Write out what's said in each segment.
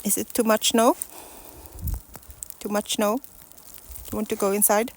Is it too much snow? Too much snow? Do you want to go inside?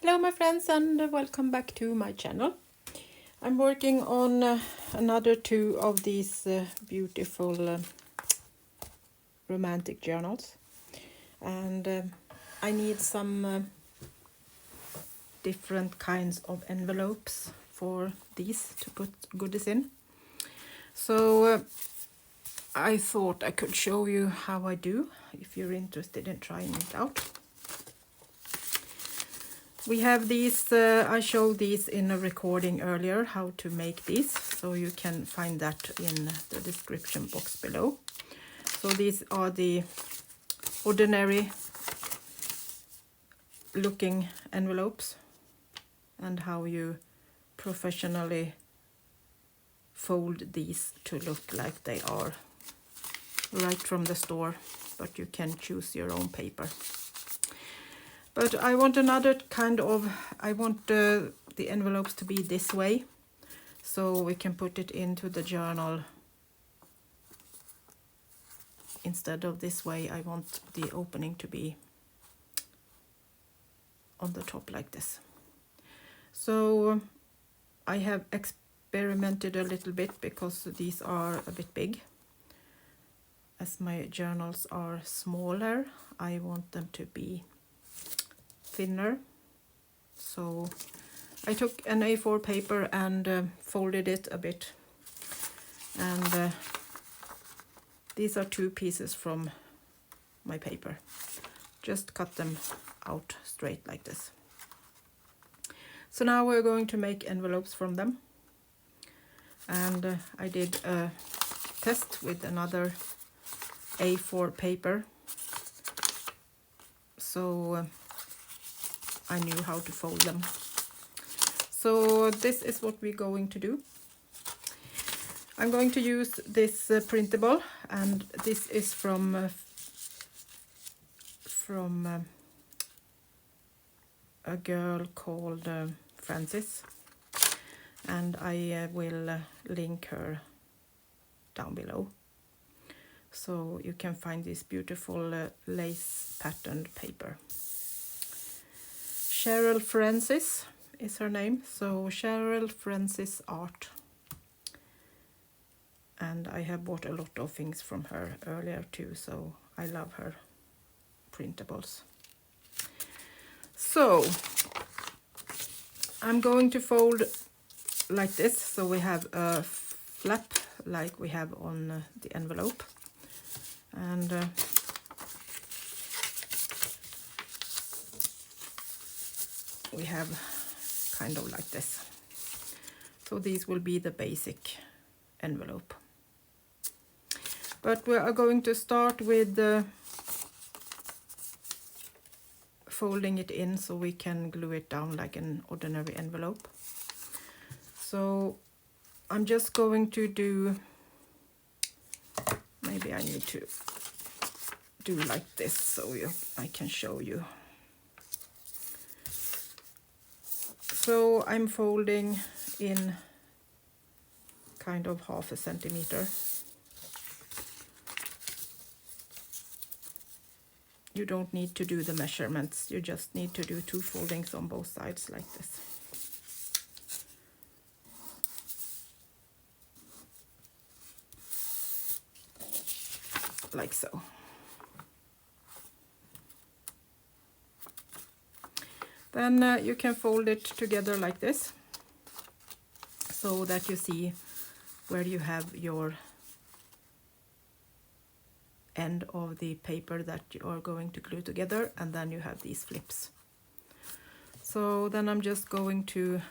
Hello my friends, and welcome back to my channel. I'm working on another two of these beautiful romantic journals, and I need some different kinds of envelopes for these to put goodies in. So I thought I could show you how I do if you're interested in trying it out. We have these, I showed these in a recording earlier, how to make these, so you can find that in the description box below. So these are the ordinary looking envelopes, and how you professionally fold these to look like they are right from the store, but you can choose your own paper. But I want another kind of, I want the envelopes to be this way, so we can put it into the journal. Instead of this way, I want the opening to be on the top like this. So I have experimented a little bit because these are a bit big. As my journals are smaller, I want them to be thinner. So I took an A4 paper and folded it a bit, and these are two pieces from my paper. Just cut them out straight like this. So now we're going to make envelopes from them, and I did a test with another A4 paper, so I knew how to fold them. So this is what we're going to do. I'm going to use this printable, and this is from a girl called Francis, and I will link her down below, so you can find this beautiful lace patterned paper. Cheryl Francis is her name, so Cheryl Francis Art. And I have bought a lot of things from her earlier too, so I love her printables. So I'm going to fold like this, so we have a flap like we have on the envelope, and we have kind of like this. So these will be the basic envelope. But we are going to start with folding it in so we can glue it down like an ordinary envelope. So I'm just going to do, maybe I need to do like this so I can show you. So I'm folding in kind of 1/2 centimeter. You don't need to do the measurements, you just need to do 2 foldings on both sides like this. Like so. Then you can fold it together like this, so that you see where you have your end of the paper that you are going to glue together, and then you have these flips. So then I'm just going to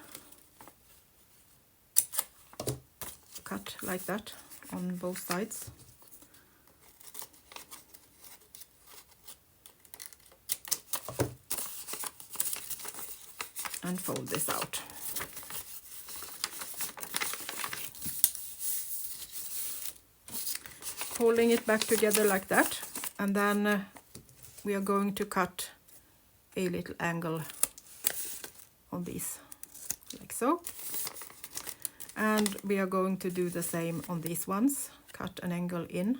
cut like that on both sides. And fold this out. Folding it back together like that, and then we are going to cut a little angle on these, like so. And we are going to do the same on these ones. Cut an angle in,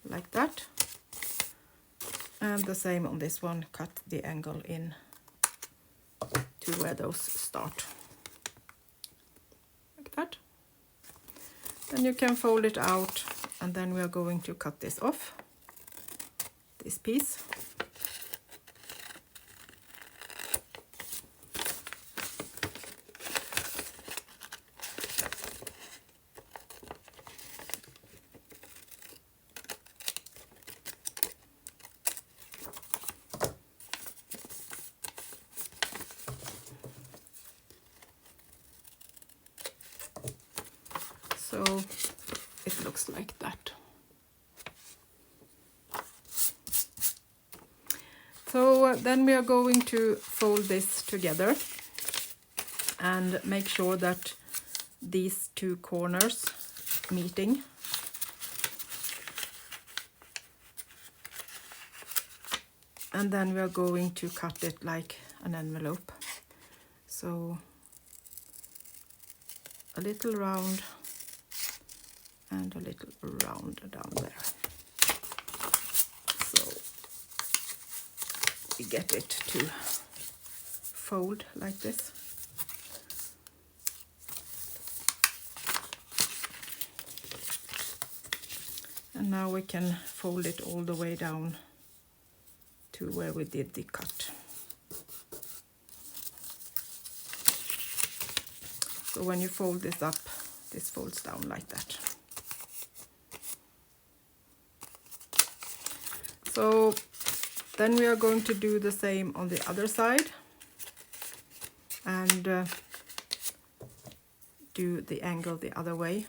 like that. And the same on this one, cut the angle in to where those start, like that. Then you can fold it out, and then we are going to cut this off, this piece. So it looks like that. So then we are going to fold this together and make sure that these 2 corners meeting. And then we are going to cut it like an envelope. So a little round and a little round down there. So we get it to fold like this. And now we can fold it all the way down to where we did the cut. So when you fold this up, this folds down like that. So then we are going to do the same on the other side and do the angle the other way.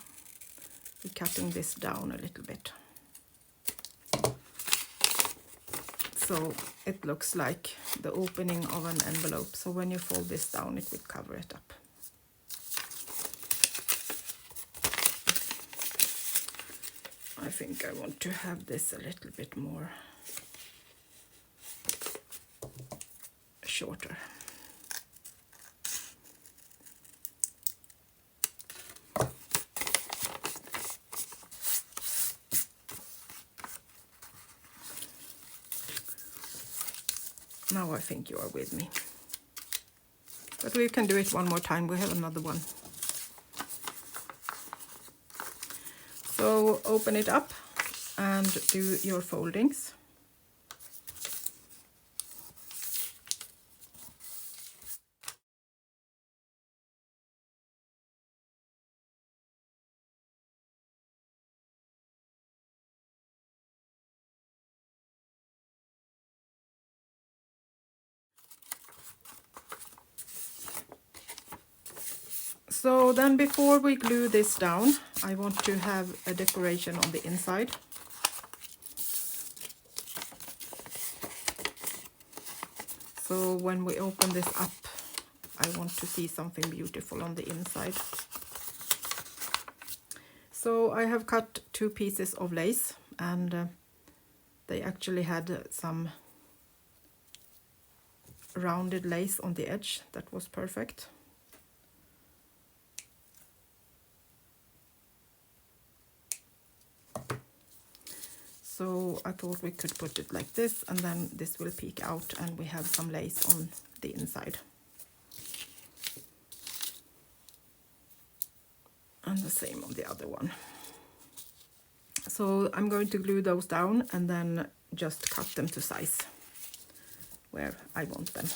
We're cutting this down a little bit. So it looks like the opening of an envelope. So when you fold this down, it will cover it up. I think I want to have this a little bit more shorter. Now I think you are with me. But we can do it one more time. We have another one. So open it up and do your foldings. So then before we glue this down, I want to have a decoration on the inside. So when we open this up, I want to see something beautiful on the inside. So I have cut 2 pieces of lace, and they actually had some rounded lace on the edge. That was perfect. So I thought we could put it like this, and then this will peek out and we have some lace on the inside. And the same on the other one. So I'm going to glue those down and then just cut them to size where I want them.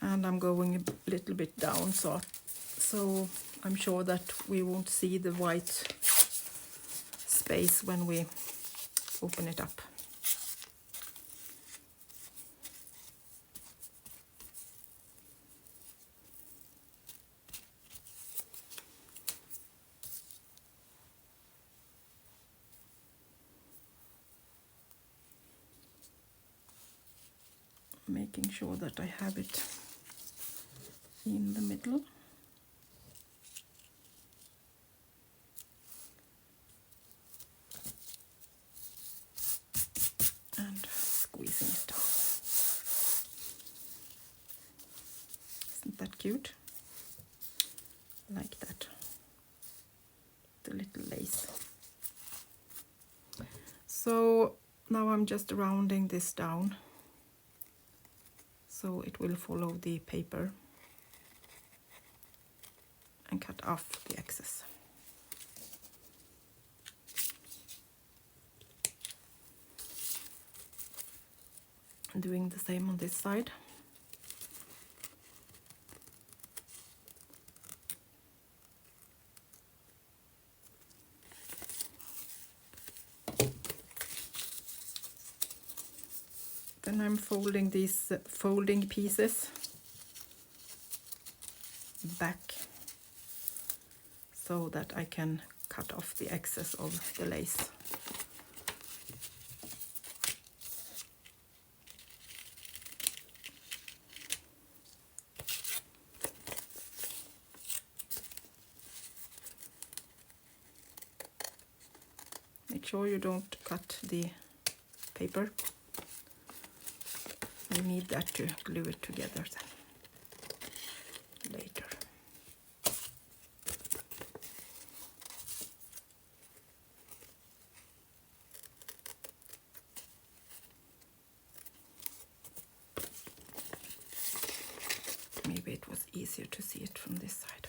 And I'm going a little bit down, so I'm sure that we won't see the white space when we open it up. Making sure that I have it in the middle. And squeezing it down. Isn't that cute? Like that. The little lace. So now I'm just rounding this down so it will follow the paper, and cut off the excess. Doing the same on this side. Then I'm folding these folding pieces back so that I can cut off the excess of the lace. Make sure you don't cut the paper. I need that to glue it together then later. Maybe it was easier to see it from this side.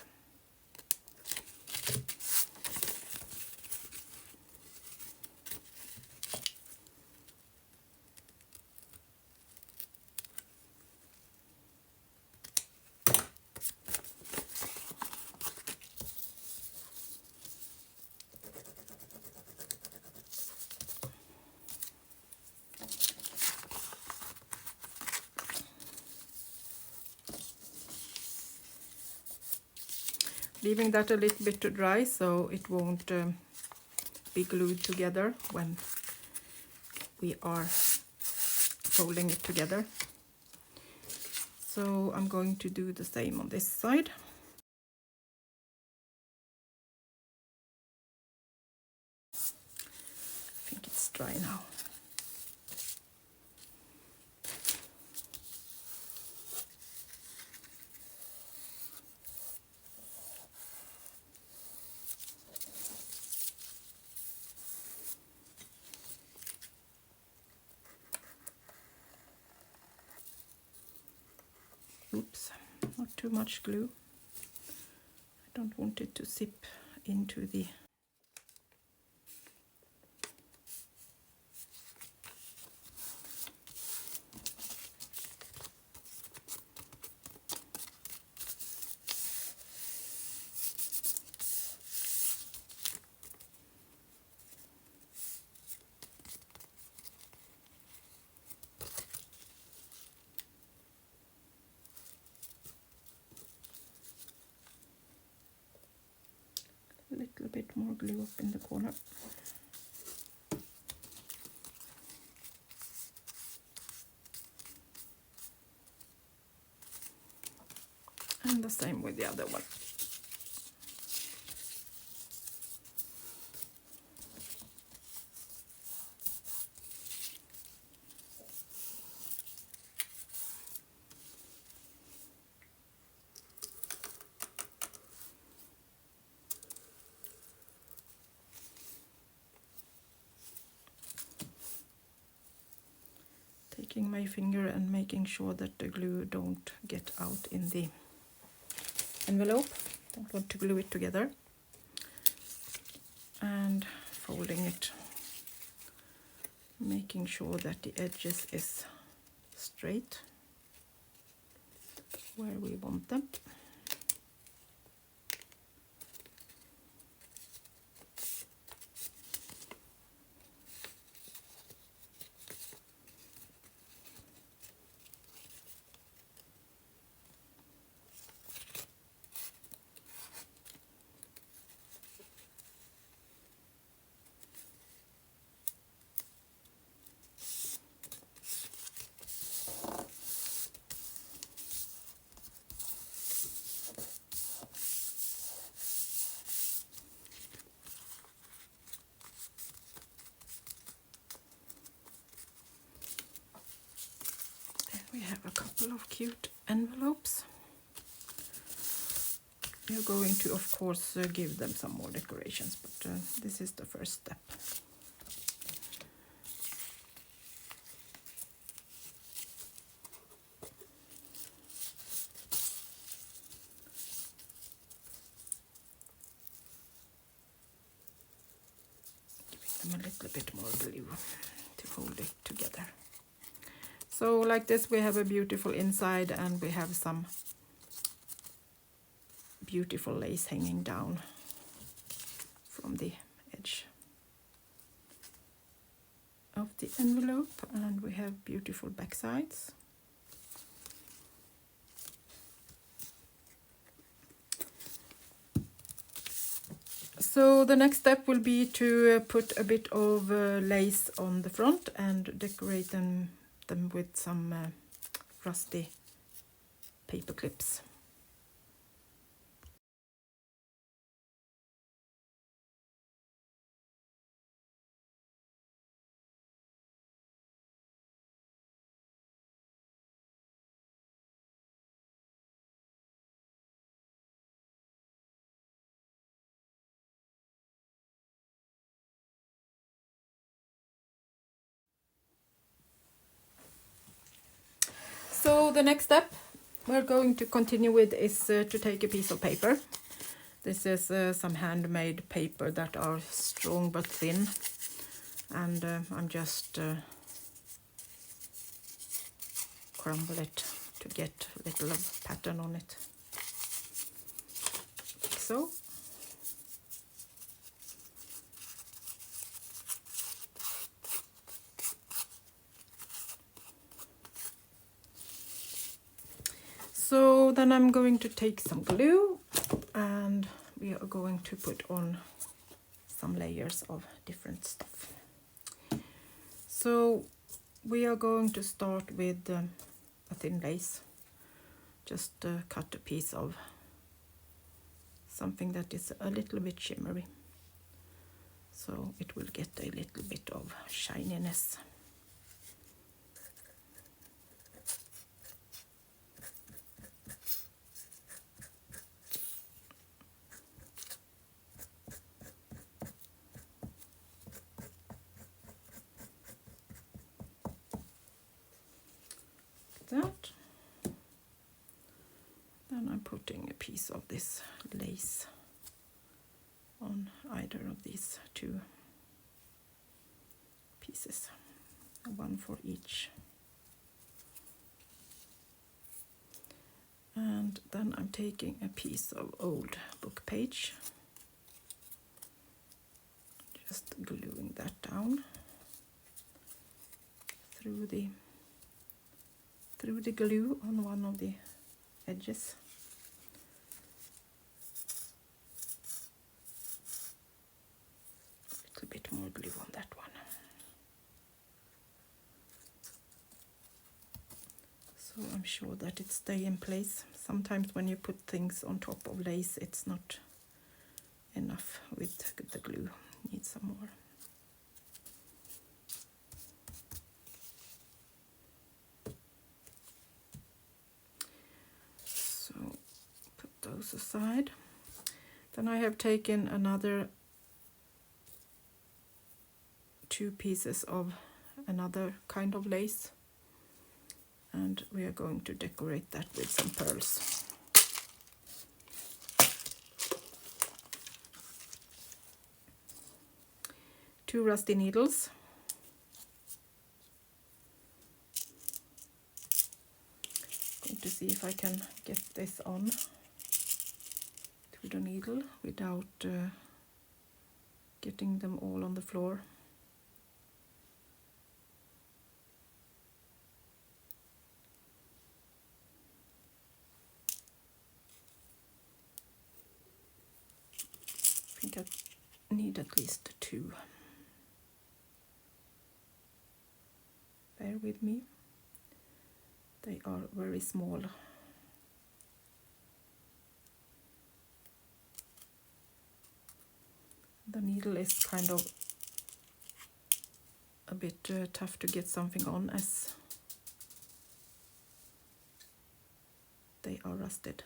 Leaving that a little bit to dry so it won't be glued together when we are folding it together. So I'm going to do the same on this side. I think it's dry now. Oops, not too much glue. I don't want it to sip into the more glue up in the corner. And the same with the other one. Taking my finger and making sure that the glue don't get out in the envelope. Don't want to glue it together. And folding it, making sure that the edges is straight where we want them. We have a couple of cute envelopes. We're going to, of course, give them some more decorations, but this is the first step. Giving them a little bit more glue to hold it together. So like this, we have a beautiful inside, and we have some beautiful lace hanging down from the edge of the envelope, and we have beautiful back sides. So the next step will be to put a bit of lace on the front and decorate them with some rusty paper clips. So the next step we're going to continue with is to take a piece of paper. This is some handmade paper that are strong but thin, and I'm just crumble it to get a little of pattern on it. So. So then I'm going to take some glue, and we are going to put on some layers of different stuff. So we are going to start with a thin lace. Just cut a piece of something that is a little bit shimmery, so it will get a little bit of shininess. That. Then I'm putting a piece of this lace on either of these two pieces, one for each. And then I'm taking a piece of old book page, just gluing that down through the glue on one of the edges. more glue on that one. So I'm sure that it stays in place. Sometimes when you put things on top of lace, it's not enough with the glue. Need some more. So put those aside. Then I have taken another 2 pieces of another kind of lace, and we are going to decorate that with some pearls. Two rusty needles. Going to see if I can get this on to the needle without getting them all on the floor. I think I need at least 2. Bear with me. They are very small. The needle is kind of a bit tough to get something on as they are rusted.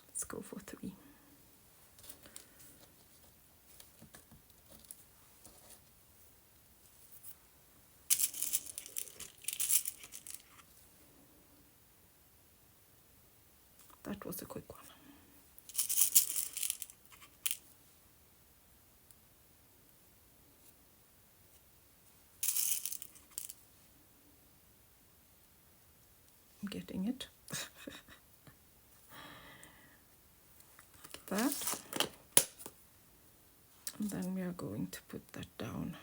Let's go for 3. That was a quick one. I'm getting it. Like that. And then we are going to put that down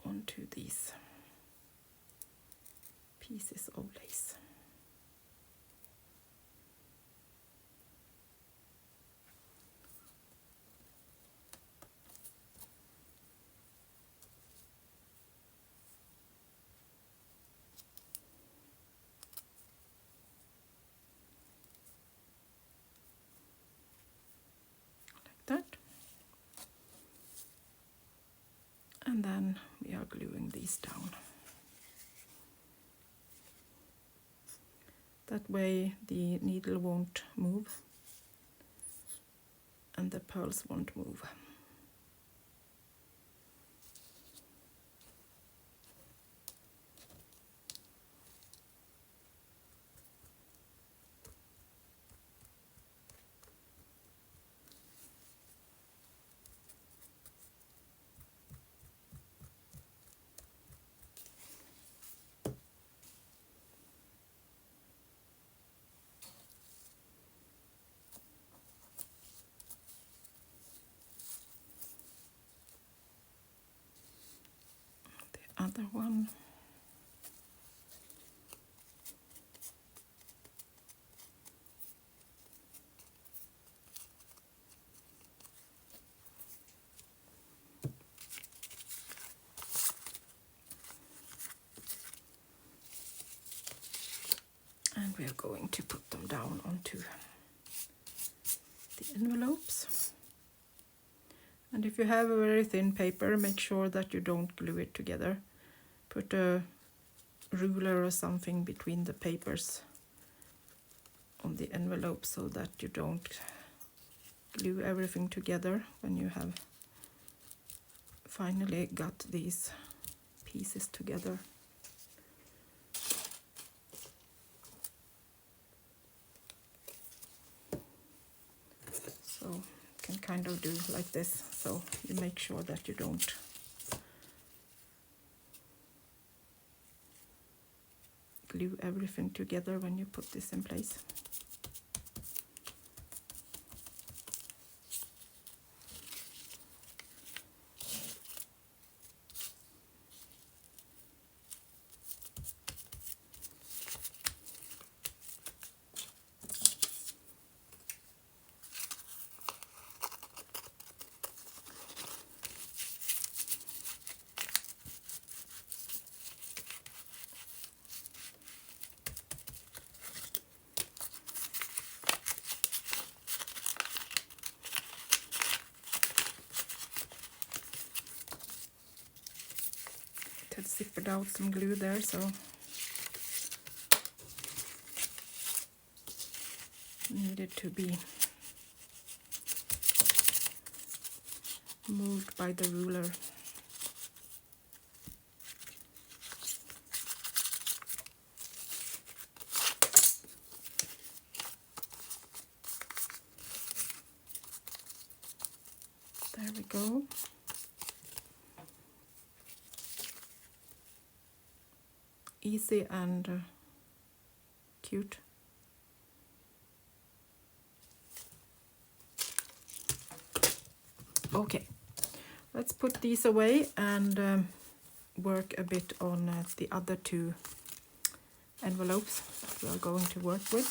onto these pieces of lace. That, and then we are gluing these down. That way the needle won't move and the pearls won't move. Other one. And we are going to put them down onto the envelopes. And if you have a very thin paper, make sure that you don't glue it together. Put a ruler or something between the papers on the envelope so that you don't glue everything together when you have finally got these pieces together. So you can kind of do like this, so you make sure that you don't glue everything together when you put this in place. without some glue there, so needed to be moved by the ruler. There we go. Easy and cute. Okay, let's put these away and work a bit on the other two envelopes that we are going to work with.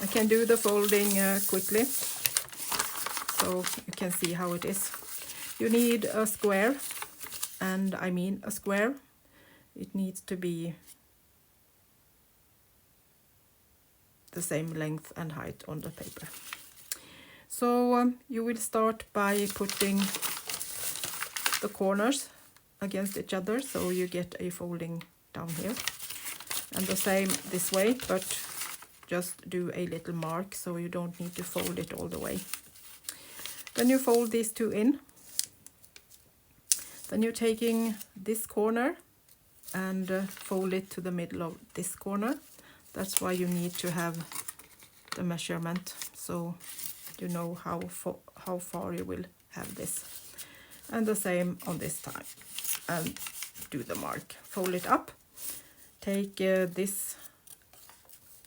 I can do the folding quickly, so you can see how it is. You need a square, and I mean a square. It needs to be the same length and height on the paper. So you will start by putting the corners against each other, so you get a folding down here. And the same this way, but just do a little mark so you don't need to fold it all the way. Then you fold these two in. Then you're taking this corner and fold it to the middle of this corner. That's why you need to have the measurement, so you know how far you will have this. And the same on this time. And do the mark. Fold it up. Take this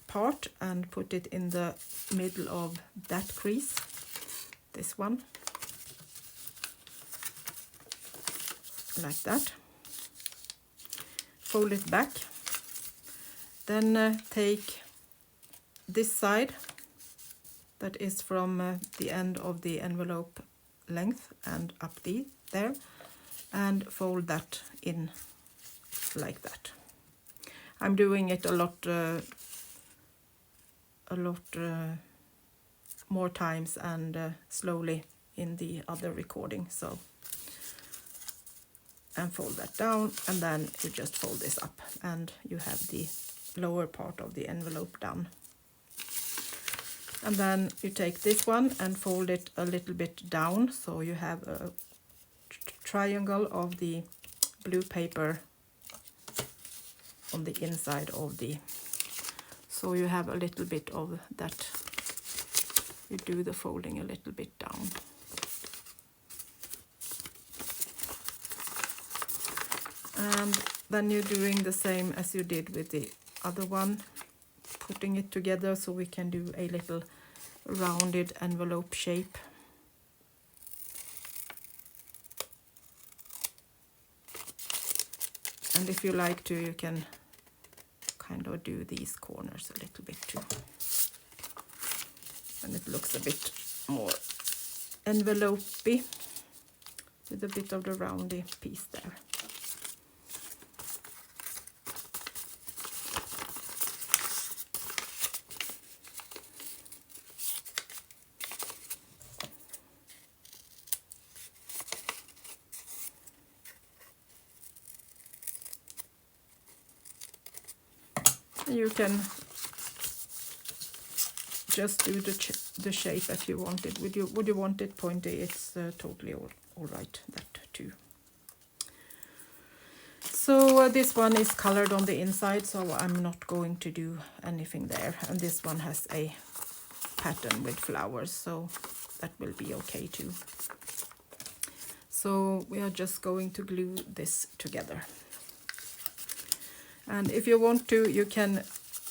part and put it in the middle of that crease. This one. Like that. Fold it back. Then take this side that is from the end of the envelope length and up there, and fold that in like that. I'm doing it a lot more times and slowly in the other recording, so. And fold that down, and then you just fold this up and you have the lower part of the envelope done. And then you take this one and fold it a little bit down, so you have a triangle of the blue paper on the inside of the, so you have a little bit of that. You do the folding a little bit down. And then you're doing the same as you did with the other one, putting it together so we can do a little rounded envelope shape. And if you like to, you can kind of do these corners a little bit too. And it looks a bit more envelope-y with a bit of the roundy piece there. You can just do the shape if you want it. Would you want it pointy? It's totally all right, that too. So this one is colored on the inside, so I'm not going to do anything there. And this one has a pattern with flowers, so that will be okay too. So we are just going to glue this together. And if you want to, you can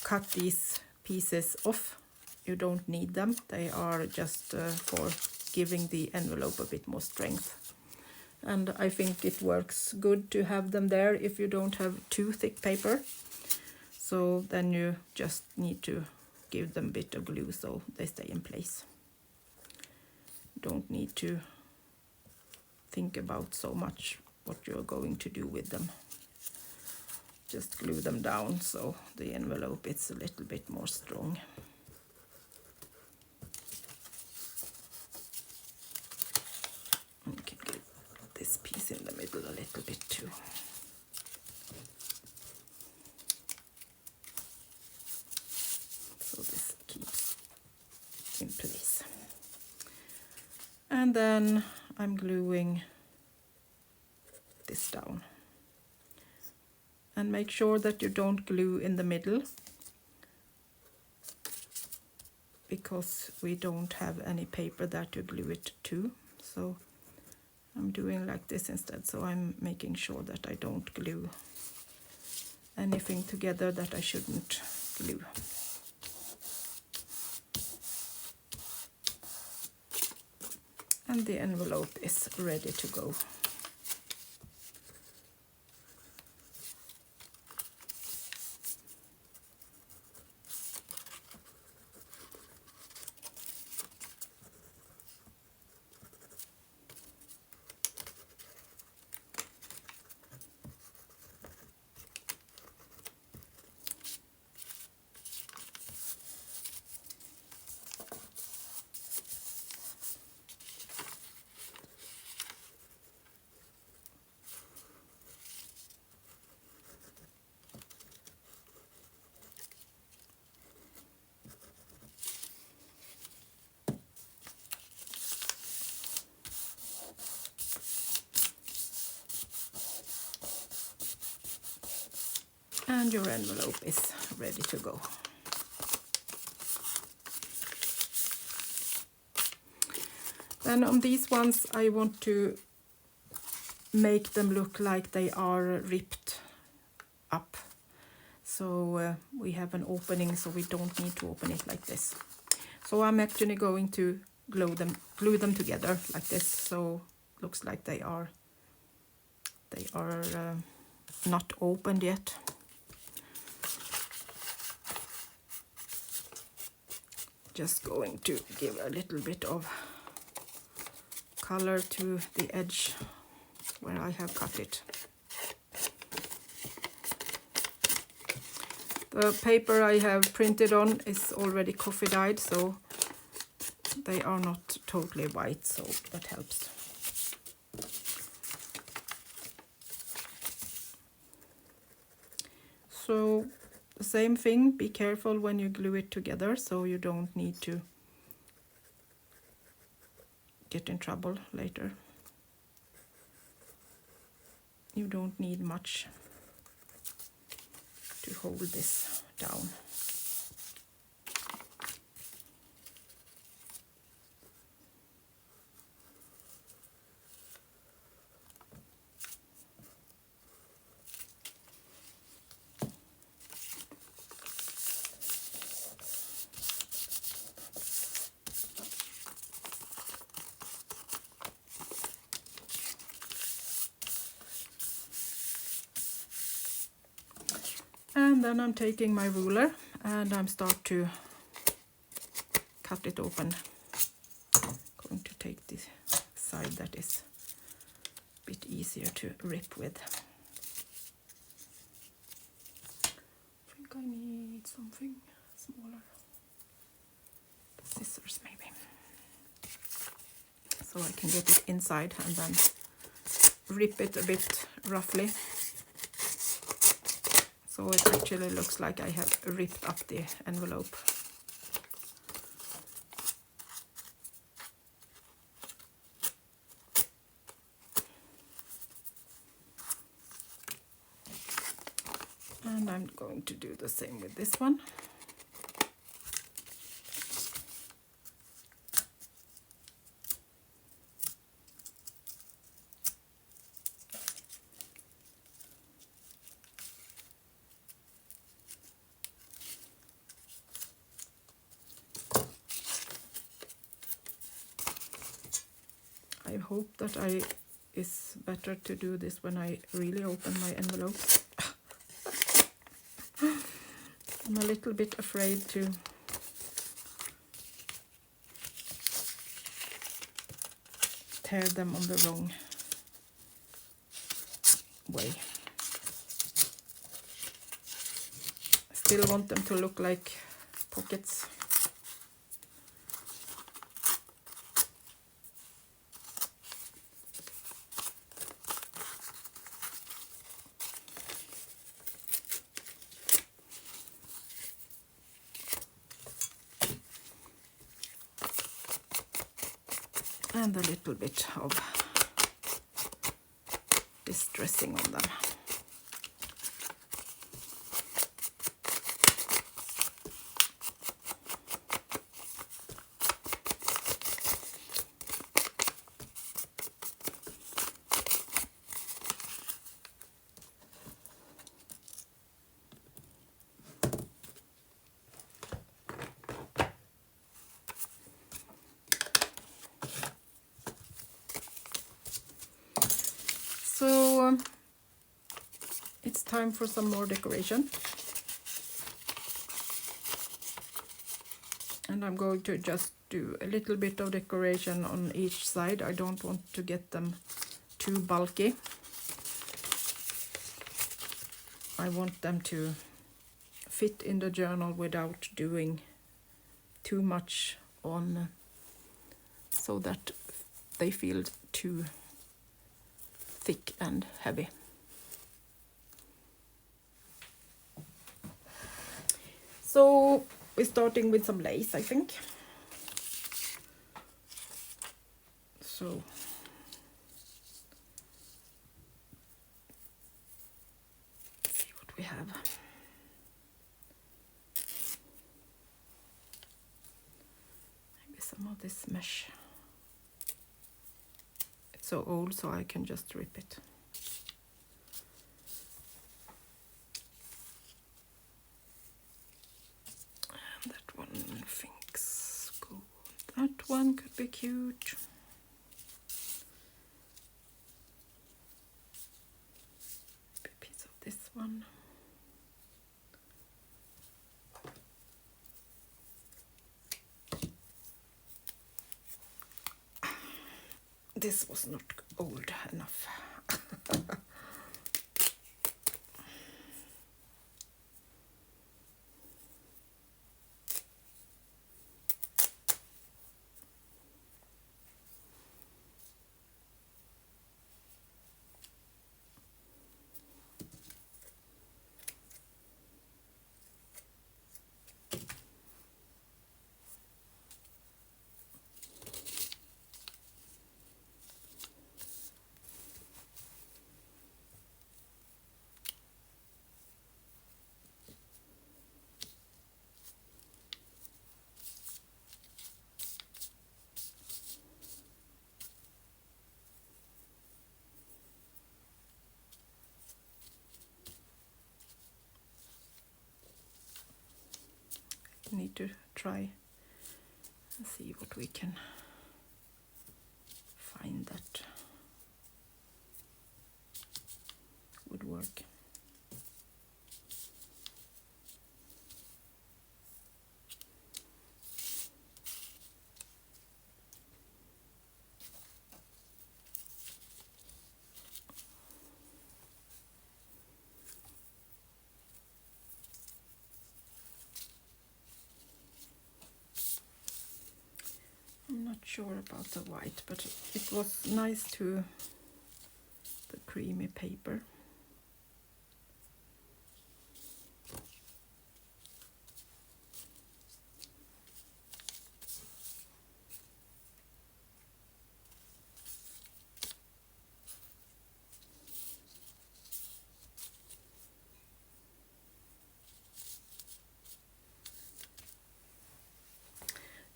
cut these pieces off. You don't need them. They are just for giving the envelope a bit more strength. And I think it works good to have them there if you don't have too thick paper. So then you just need to give them a bit of glue so they stay in place. Don't need to think about so much what you're going to do with them. Just glue them down so the envelope is a little bit more strong. You can get this piece in the middle a little bit too. So this keeps in place. And then I'm gluing this down. And make sure that you don't glue in the middle, because we don't have any paper there to glue it to. So I'm doing like this instead. So I'm making sure that I don't glue anything together that I shouldn't glue. And the envelope is ready to go. And your envelope is ready to go. Then on these ones I want to make them look like they are ripped up. So we have an opening, so we don't need to open it like this. So I'm actually going to glue them together like this, so looks like they are not opened yet. Just going to give a little bit of color to the edge where I have cut it. The paper I have printed on is already coffee dyed, so they are not totally white, so that helps. So the same thing, be careful when you glue it together so you don't need to get in trouble later. You don't need much to hold this down. And then I'm taking my ruler and I'm start to cut it open. Going to take the side that is a bit easier to rip with. I think I need something smaller. The scissors maybe. So I can get it inside and then rip it a bit roughly. So it actually looks like I have ripped up the envelope. And I'm going to do the same with this one. I hope that it's better to do this when I really open my envelopes. I'm a little bit afraid to tear them on the wrong way. I still want them to look like pockets. and a little bit of distressing on them. So it's time for some more decoration. And I'm going to just do a little bit of decoration on each side. I don't want to get them too bulky. I want them to fit in the journal without doing too much on, so that they feel too thick and heavy. So we're starting with some lace, I think. So let's see what we have. Maybe some of this mesh. It's so old, so I can just rip it. And that one thinks gold. That one could be cute. A piece of this one. This was not old enough. Need to try and see what we can find that would work. I'm not sure about the white, but it was nice to the creamy paper.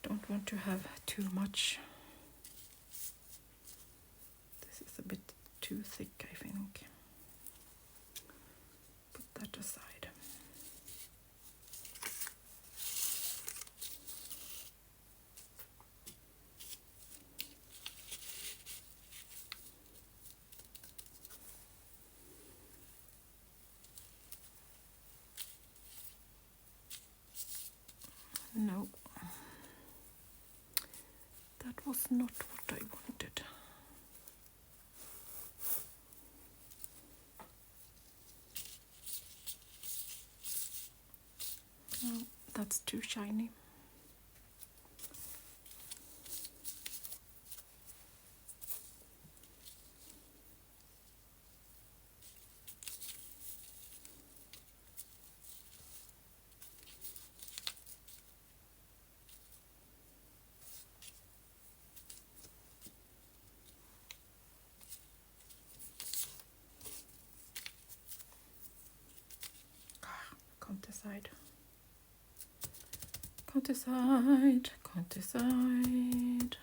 Don't want to have too much. This is a bit too thick, I think. Put that aside. No. That was not what I wanted. No, that's too shiny. counter-side. Counter-side, counter-side.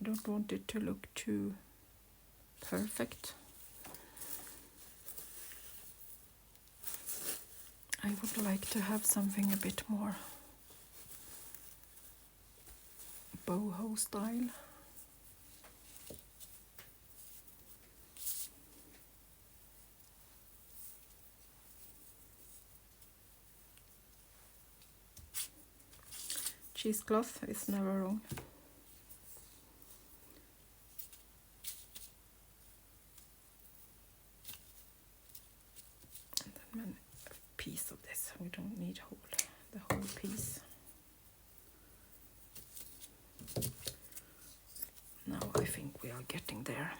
I don't want it to look too perfect. I would like to have something a bit more boho style. Cheesecloth is never wrong. And then a piece of this. We don't need the whole piece. Now I think we are getting there.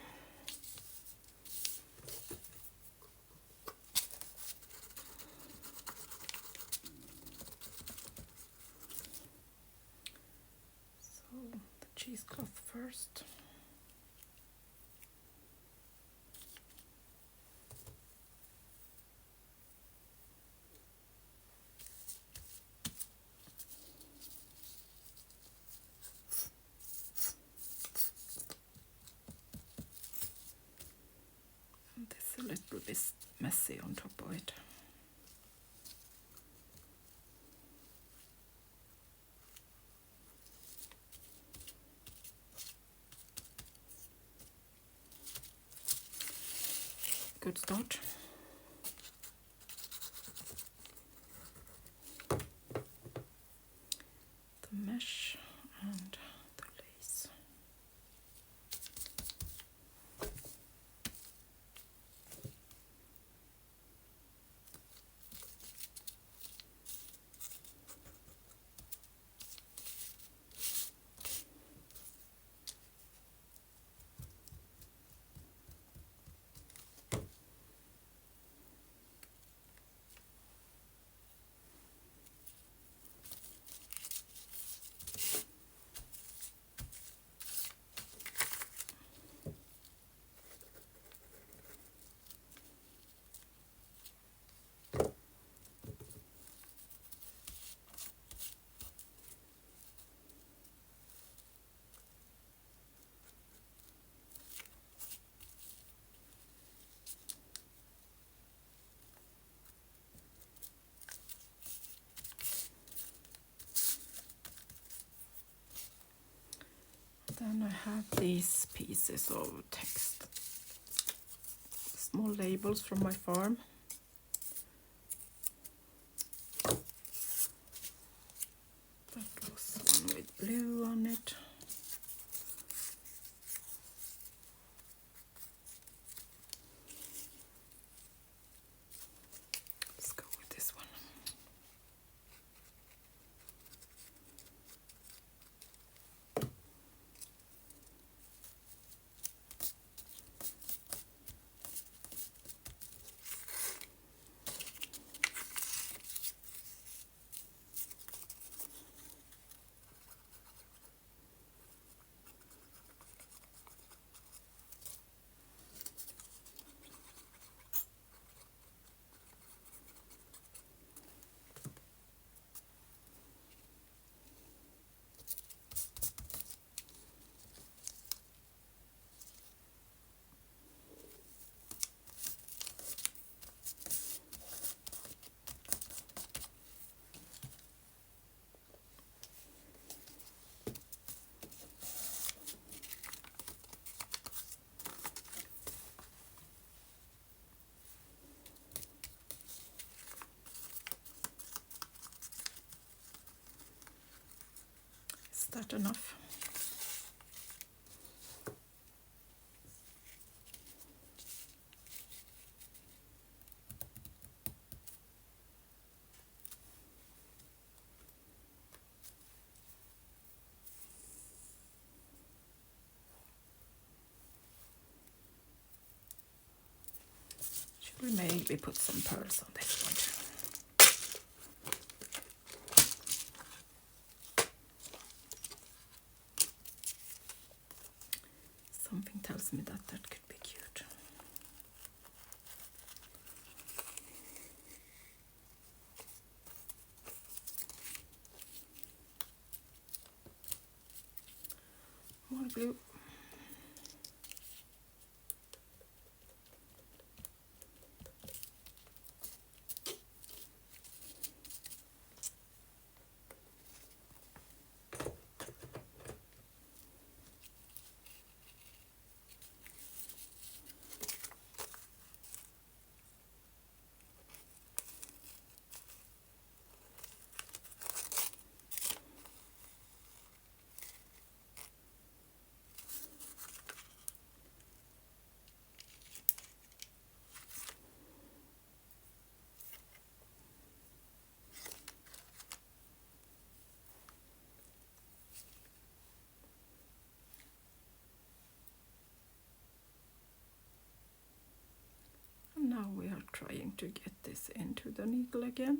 So the cheesecloth first. A little bit messy on top of it. Good start. The mesh and the lace. Then I have these pieces of text, small labels from my farm. That was one with blue on it. Let's go with this one. Is that enough? We'll maybe put some pearls on this one too. Something tells me that that could be cute. More glue. Now we are trying to get this into the needle again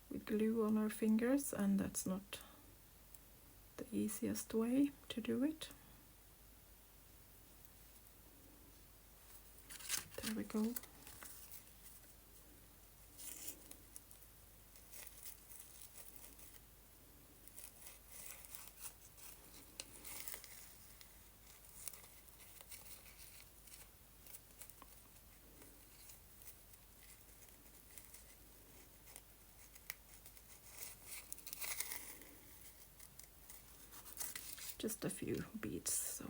with glue on our fingers, and that's not the easiest way to do it. There we go. Just a few beads, so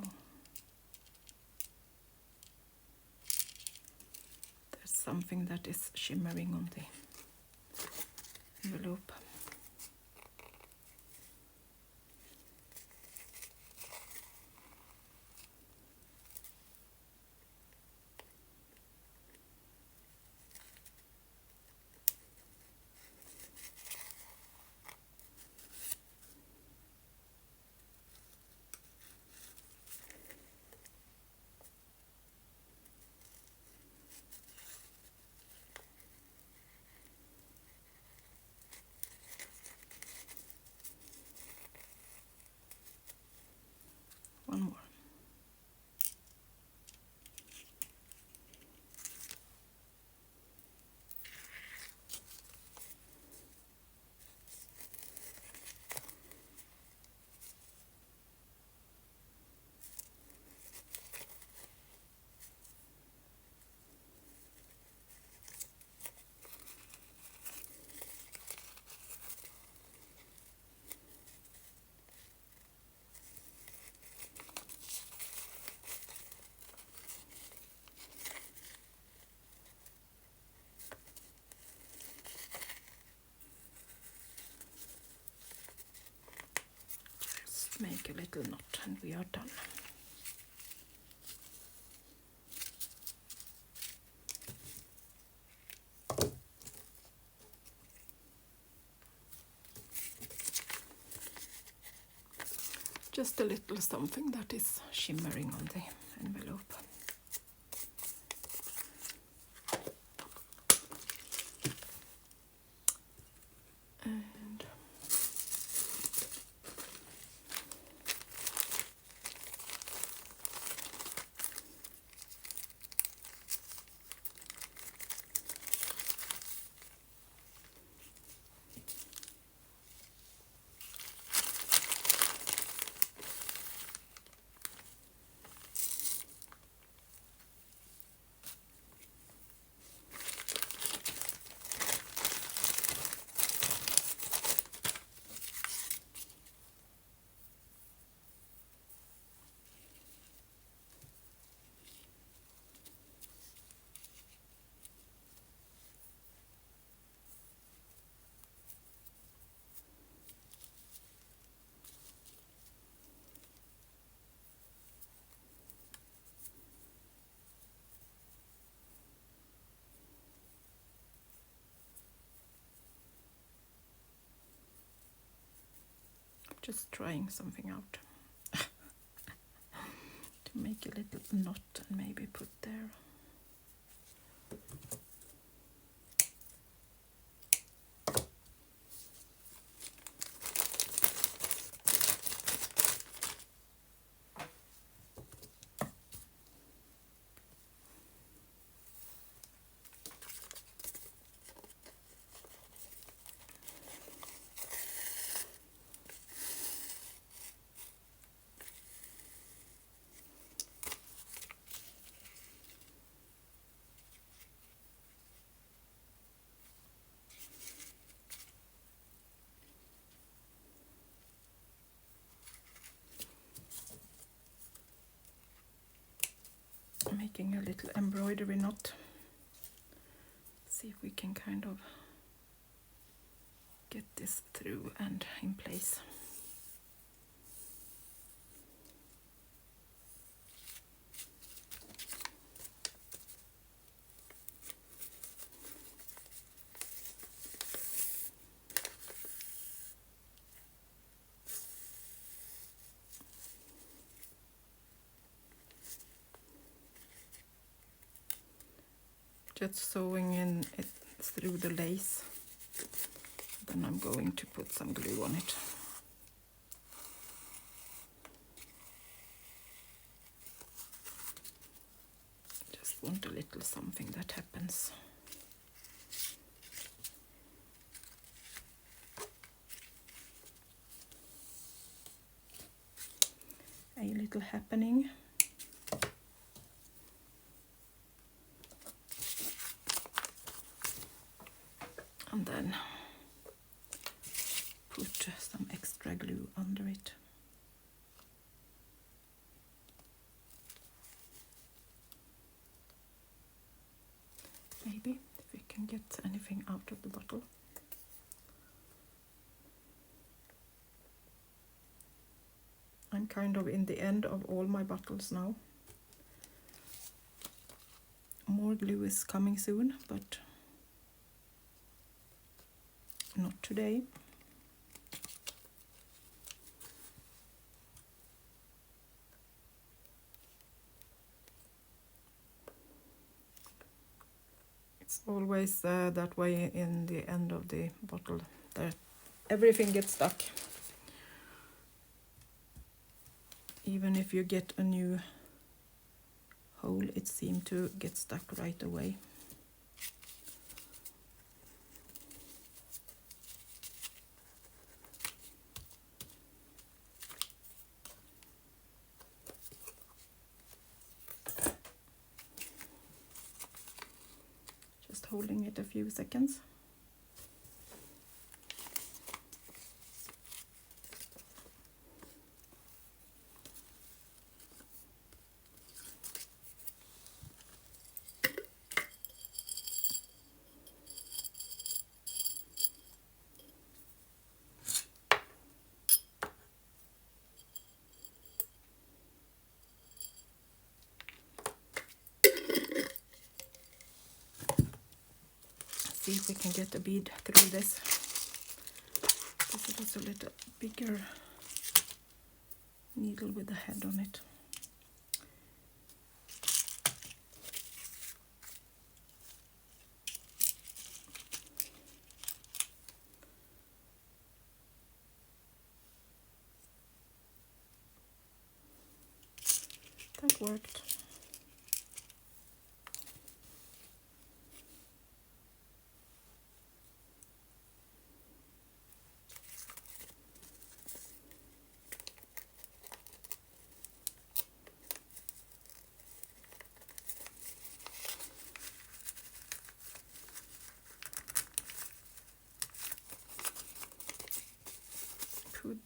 there's something that is shimmering on the envelope. One more. Make a little knot and we are done. Just a little something that is shimmering on the envelope. Just trying something out to make a little knot and maybe put there. making a little embroidery knot. See if we can kind of get this through and in place. Just sewing in it through the lace. Then I'm going to put some glue on it. Just want a little something that happens. A little happening. And then put some extra glue under it. Maybe if we can get anything out of the bottle. I'm kind of in the end of all my bottles now. More glue is coming soon, but not today. It's always that way in the end of the bottle, that everything gets stuck. Even if you get a new hole, it seems to get stuck right away. Just holding it a few seconds. See if we can get a bead through this. This was a little bigger needle with a head on it. That worked. Put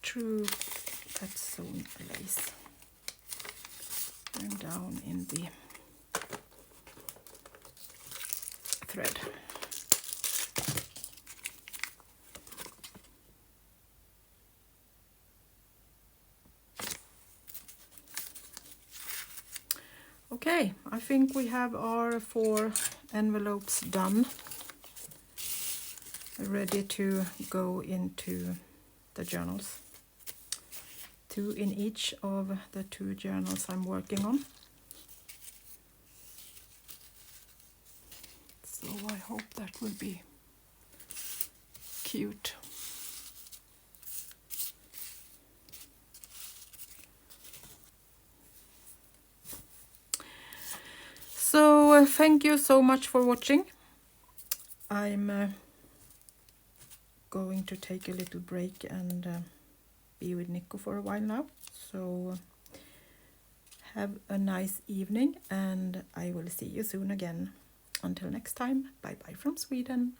through that sewn lace and down in the thread. Okay, I think we have our 4 envelopes done, ready to go into the journals. 2 in each of the 2 journals I'm working on. So I hope that will be cute. So thank you so much for watching. I'm going to take a little break and be with Nico for a while now. So have a nice evening and I will see you soon again. Until next time, bye bye from Sweden.